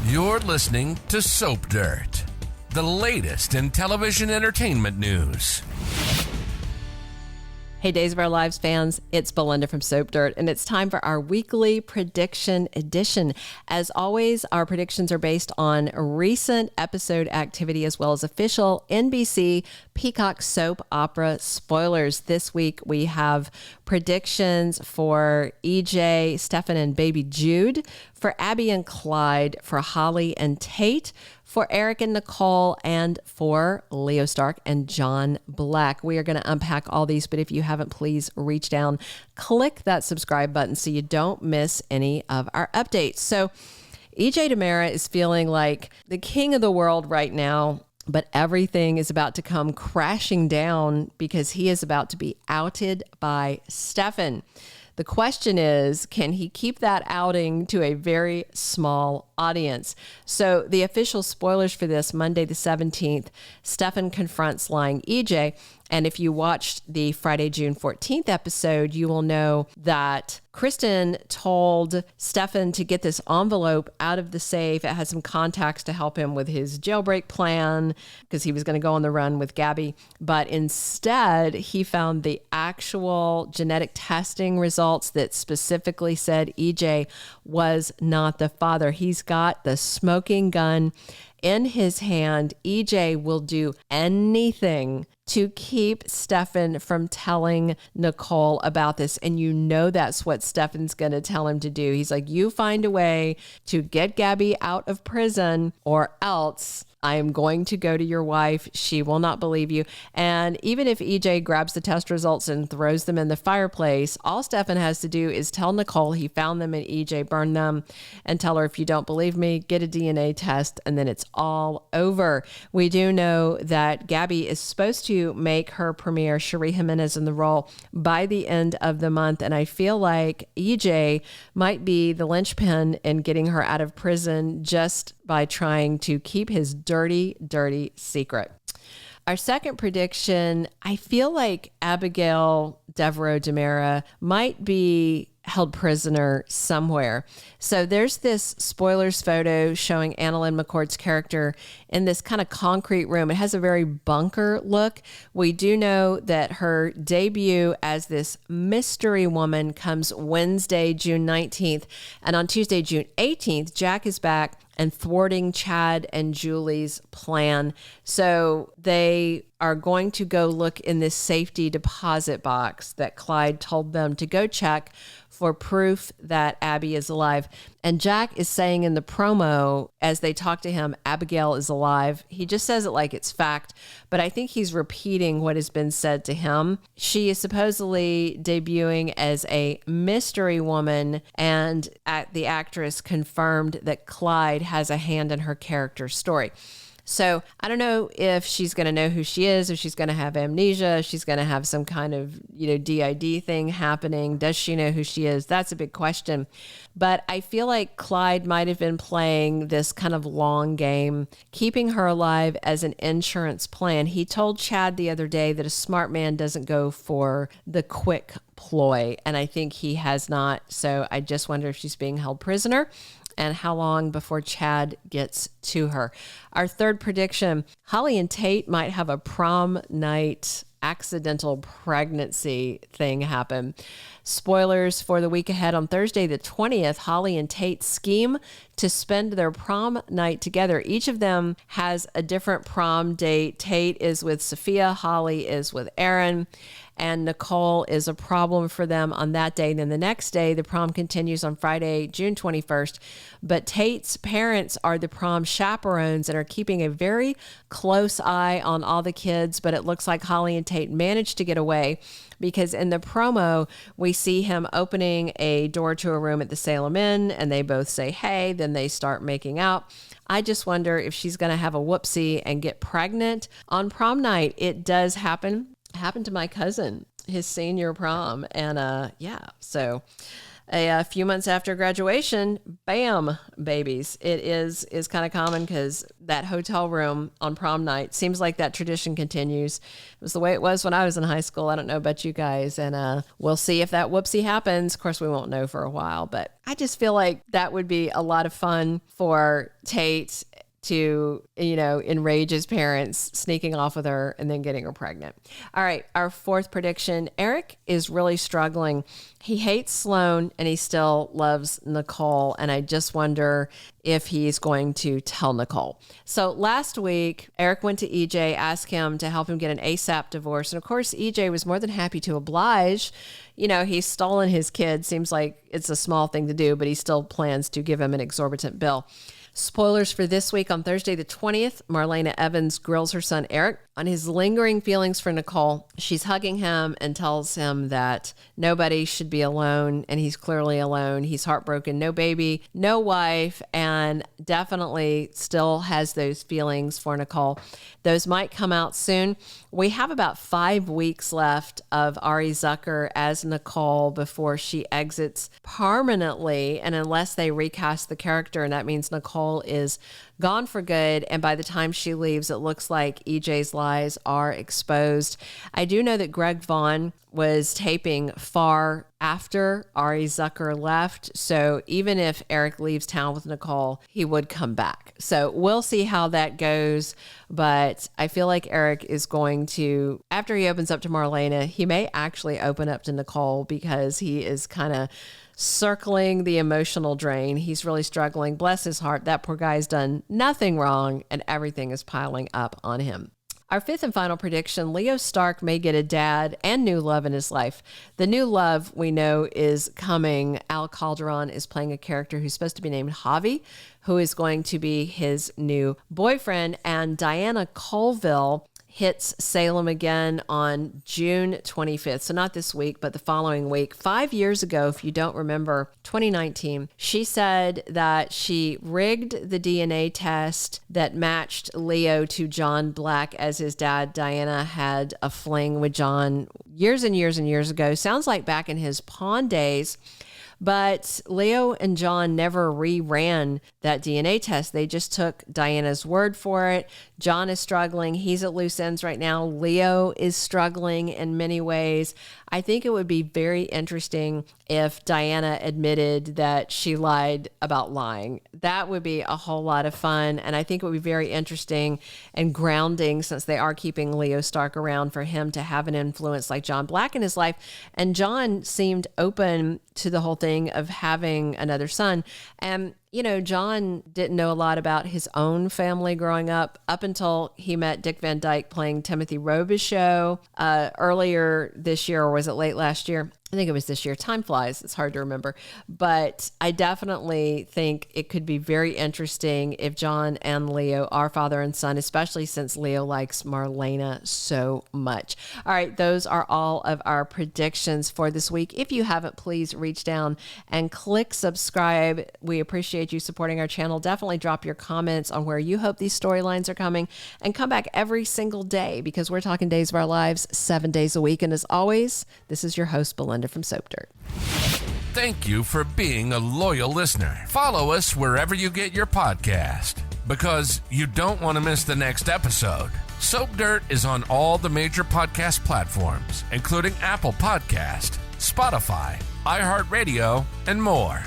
You're listening to Soap Dirt, the latest in television entertainment news. Hey, Days of Our Lives fans, it's Belinda from Soap Dirt, and it's time for our weekly prediction edition. As always, our predictions are based on recent episode activity as well as official NBC Peacock soap opera spoilers. This week, we have predictions for EJ, Stefan, and baby Jude, for Abby and Clyde, for Holly and Tate, for Eric and Nicole, and for Leo Stark and John Black. We are going to unpack all these, but if you haven't, please reach down, click that subscribe button so you don't miss any of our updates. So EJ DiMera is feeling like the king of the world right now, but everything is about to come crashing down because he is about to be outed by Stefan. The question is, can he keep that outing to a very small audience? So the official spoilers for this, Monday the 17th, Stefan confronts lying EJ. And if you watched the Friday, June 14th episode, you will know that Kristen told Stefan to get this envelope out of the safe. It had some contacts to help him with his jailbreak plan because he was going to go on the run with Gabby. But instead, he found the actual genetic testing results that specifically said EJ was not the father. He's got the smoking gun in his hand. EJ will do anything to keep Stefan from telling Nicole about this. And you know that's what Stefan's going to tell him to do. He's like, you find a way to get Gabby out of prison or else I am going to go to your wife. She will not believe you. And even if EJ grabs the test results and throws them in the fireplace, all Stefan has to do is tell Nicole he found them and EJ burned them and tell her, if you don't believe me, get a DNA test and then it's all over. We do know that Gabby is supposed to make her premiere, Cherie Jimenez in the role, by the end of the month. And I feel like EJ might be the linchpin in getting her out of prison just by trying to keep his dirty, dirty secret. Our second prediction, I feel like Abigail Deveraux DiMera might be held prisoner somewhere. So there's this spoilers photo showing Annalyn McCord's character in this kind of concrete room. It has a very bunker look. We do know that her debut as this mystery woman comes Wednesday, June 19th. And on Tuesday, June 18th, Jack is back and thwarting Chad and Julie's plan. So they are going to go look in this safety deposit box that Clyde told them to go check for proof that Abby is alive. And Jack is saying in the promo, as they talk to him, Abigail is alive. He just says it like it's fact, but I think he's repeating what has been said to him. She is supposedly debuting as a mystery woman, and the actress confirmed that Clyde has a hand in her character's story. So I don't know if she's going to know who she is, if she's going to have amnesia, she's going to have some kind of, DID thing happening. Does she know who she is? That's a big question. But I feel like Clyde might have been playing this kind of long game, keeping her alive as an insurance plan. He told Chad the other day that a smart man doesn't go for the quick ploy, and I think he has not. So I just wonder if she's being held prisoner and how long before Chad gets to her. Our third prediction, Holly and Tate might have a prom night accidental pregnancy thing happen. Spoilers for the week ahead. On Thursday, the 20th, Holly and Tate scheme to spend their prom night together. Each of them has a different prom date. Tate is with Sophia, Holly is with Aaron, and Nicole is a problem for them on that day. Then the next day, the prom continues on Friday, June 21st. But Tate's parents are the prom chaperones and are keeping a very close eye on all the kids. But it looks like Holly and Tate managed to get away, because in the promo, we see him opening a door to a room at the Salem Inn, and they both say, hey, then they start making out. I just wonder if she's going to have a whoopsie and get pregnant on prom night. It does happen. Happened to my cousin, his senior prom. And so a few months after graduation, bam, babies. It is kind of common because that hotel room on prom night seems like that tradition continues. It was the way it was when I was in high school. I don't know about you guys, and we'll see if that whoopsie happens. Of course, we won't know for a while, but I just feel like that would be a lot of fun for Tate to, enrage his parents, sneaking off with her and then getting her pregnant. All right, our fourth prediction. Eric is really struggling. He hates Sloan and he still loves Nicole. And I just wonder if he's going to tell Nicole. So last week, Eric went to EJ, asked him to help him get an ASAP divorce. And of course, EJ was more than happy to oblige. He's stolen his kid. Seems like it's a small thing to do, but he still plans to give him an exorbitant bill. Spoilers for this week. On Thursday the 20th, Marlena Evans grills her son Eric on his lingering feelings for Nicole. She's hugging him and tells him that nobody should be alone, and he's clearly alone. He's heartbroken. No baby, no wife, and definitely still has those feelings for Nicole. Those might come out soon. We have about 5 weeks left of Arianne Zucker as Nicole before she exits permanently, and unless they recast the character, and that means Nicole is gone for good. And by the time she leaves, it looks like EJ's lies are exposed. I do know that Greg Vaughan was taping far after Arianne Zucker left. So even if Eric leaves town with Nicole, he would come back. So we'll see how that goes. But I feel like Eric is going to, after he opens up to Marlena, he may actually open up to Nicole because he is kind of circling the emotional drain. He's really struggling. Bless his heart. That poor guy's done nothing wrong and everything is piling up on him. Our fifth and final prediction, Leo Stark may get a dad and new love in his life. The new love we know is coming. Al Calderon is playing a character who's supposed to be named Javi, who is going to be his new boyfriend. And Diana Colville hits Salem again on June 25th. So not this week, but the following week. 5 years ago, if you don't remember, 2019, she said that she rigged the DNA test that matched Leo to John Black as his dad. Diana had a fling with John years and years and years ago. Sounds like back in his pawn days. But Leo and John never reran that DNA test. They just took Diana's word for it. John is struggling. He's at loose ends right now. Leo is struggling in many ways. I think it would be very interesting if Diana admitted that she lied about lying. That would be a whole lot of fun. And I think it would be very interesting and grounding, since they are keeping Leo Stark around, for him to have an influence like John Black in his life. And John seemed open to the whole thing of having another son. And John didn't know a lot about his own family growing up until he met Dick Van Dyke playing Timothy Robichaux earlier this year, or was it late last year? I think it was this year. Time flies. It's hard to remember. But I definitely think it could be very interesting if John and Leo are father and son, especially since Leo likes Marlena so much. All right, those are all of our predictions for this week. If you haven't, please reach down and click subscribe. We appreciate you supporting our channel. Definitely drop your comments on where you hope these storylines are coming, and come back every single day, because we're talking Days of Our Lives 7 days a week. And as always, this is your host, Belinda from Soap Dirt. Thank you for being a loyal listener. Follow us wherever you get your podcast, because you don't want to miss the next episode. Soap Dirt is on all the major podcast platforms, including Apple Podcast, Spotify, iHeartRadio, and more.